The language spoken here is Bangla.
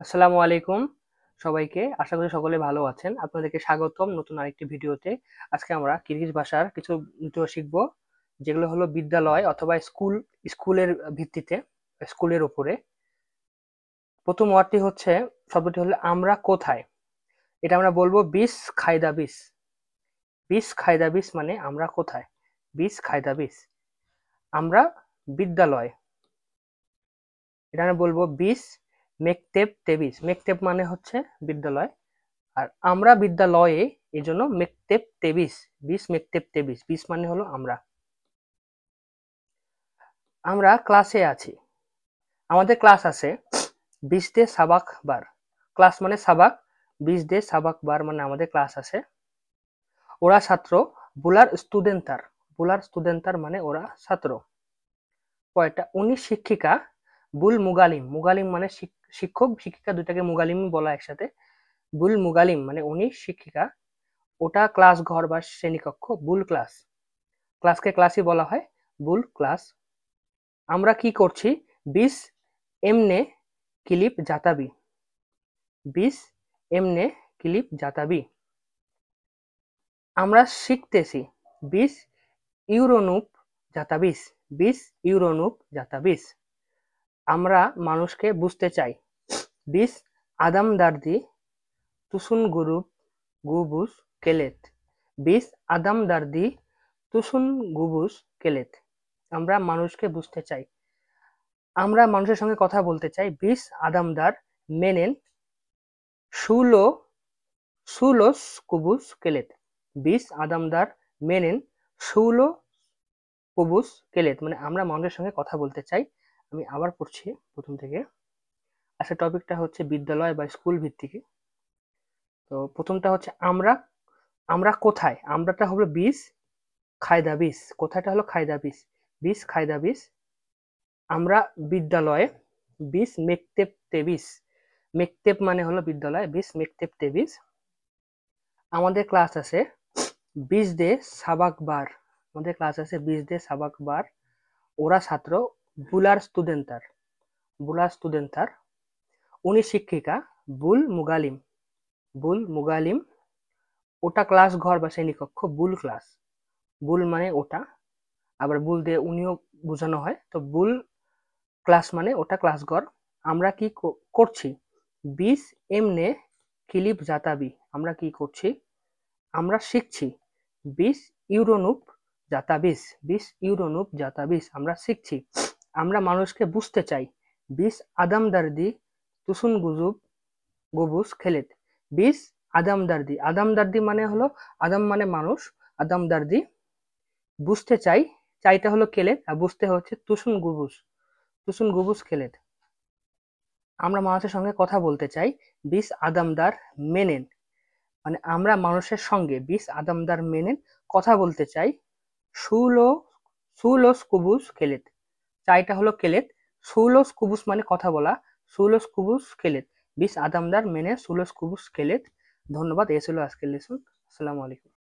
আসসালামু আলাইকুম সবাইকে। আশা করি সকলে ভালো আছেন। আপনাদেরকে স্বাগতম নতুন আরেকটি ভিডিওতে। আজকে আমরা কিরগিজ ভাষার কিছু ভিডিও শিখব, যেগুলো হলো বিদ্যালয় অথবা স্কুলের ভিত্তিতে, স্কুলের উপরে। প্রথম ওয়ার্ডটি হচ্ছে, শব্দটি হলো আমরা কোথায়। এটা আমরা বলবো বিস খায়দা বিস। বিস খায়দা বিস মানে আমরা কোথায়। বিস খায়দা বিস আমরা বিদ্যালয়। এটা আমরা বলবো বিস মেকতেব তেবিস। মেকতেব মানে হচ্ছে বিদ্যালয়, আর আমরা বিদ্যালয়ে, এই জন্য মেকতেব তেবিস। বিশ মেকতেব তেবিস, বিশ মানে হলো আমরা। আমরা ক্লাসে আছি, আমাদের ক্লাস আছে। বিশ দে সাবাক বার। ক্লাস মানে সাবাক, বিশ দে সাবাক বার মানে আমাদের ক্লাস আছে। ওরা ছাত্র, বুলার স্টুডেন্টার। বুলার স্টুডেন্টার মানে ওরা ছাত্র। কয়টা উনি শিক্ষিকা, বুল মুগালিম। মুগালিম মানে শিক্ষক শিক্ষিকা, দুটাকে মুগালিম বলা একসাথে। বুল মুগালিম মানে উনি শিক্ষিকা। ওটা ক্লাস ঘর বা শ্রেণীকক্ষ, বুল ক্লাস। ক্লাসকে ক্লাসই বলা হয়, বুল ক্লাস। আমরা কি করছি, বিশ এমনে ক্লিপ জাতাবি। বিশ এমনে ক্লিপ জাতাবি। আমরা শিখতেছি, বিশ ইউরোনুপ জাতাবিস। বিশ ইউরোনুপ জাতাবিস। আমরা মানুষকে বুঝতে চাই, বিশ আদাম দার্দি তুসুন গুরুপ গুবুস কেলেত। বিশ আদাম দার্দি তুসুন গুবুস কেলেত। আমরা মানুষকে বুঝতে চাই, আমরা মানুষের সঙ্গে কথা বলতে চাই, বিশ আদামদার মেনেন সুলো সুলোস কুবুস কেলেত। বিশ আদামদার মেনেন সুলো কুবুস কেলেত মানে আমরা মানুষের সঙ্গে কথা বলতে চাই। আমি আবার পড়ছি প্রথম থেকে। আচ্ছা, টপিকটা হচ্ছে বিদ্যালয় বা স্কুল ভিত্তিক। তো প্রথমটা হচ্ছে আমরা। আমরা কোথায়, আমরাটা হলো বিশ খায়দা বিশ, কোথায়টা হলো খায়দা বিশ। বিশ খায়দা বিশ। আমরা বিদ্যালয়ে, বিশ মেকতেব তেবিশ। মেকতেব মানে হলো বিদ্যালয়, বিশ মেকতেব তেবিশ। আমাদের ক্লাস আছে, বিশ দে সাবাক বার। আমাদের ক্লাস আছে বিশ দে সাবাক বার। ওরা ছাত্র, বুলার স্টুডেন্টার। বুলার স্টুডেন্টার। উনি শিক্ষিকা, বুল মুগালিম। বুল মুগালিম। ওটা ক্লাস ঘর বা শ্রেণীকক্ষ, বুল ক্লাস। বুল মানে ওটা, আবার বুল দিয়ে উনিও বোঝানো হয়, তো বুল ক্লাস মানে ওটা ক্লাস ঘর। আমরা কি করছি, বিশ এমনে ক্লিপ জাতাবি। আমরা কি করছি, আমরা শিখছি, বিশ ইউরোনুপ জাতাবিস। বিশ ইউরোনুপ জাতাবিস আমরা শিখছি। আমরা মানুষকে বুঝতে চাই, বিশ আদাম দার্দি তুসুন গুজুব গবুস খেলেত। বিশ আদাম দার্দি। আদাম দার্দি মানে হলো, আদাম মানে মানুষ, আদাম দার্দি। বুঝতে চাই, চাইটা হলো কেলেত, আর বুঝতে হচ্ছে তুসুন গুবুস। তুসুন গুবুস খেলেত। আমরা মানুষের সঙ্গে কথা বলতে চাই, বিশ আদামদার মেনেন মানে আমরা মানুষের সঙ্গে, বিশ আদামদার মেনেন কথা বলতে চাই। সুলো সুলোস কুবুস কেলেত। চাইটা হলো কেলেত, সুলোস কুবুস মানে কথা বলা, সুলোস কুবুস কেলেত। বিশ আদামদার মেনে সুলোস কুবুস কেলেত। ধন্যবাদ। এ ছিল আজকের লেসন। আসসালামু আলাইকুম।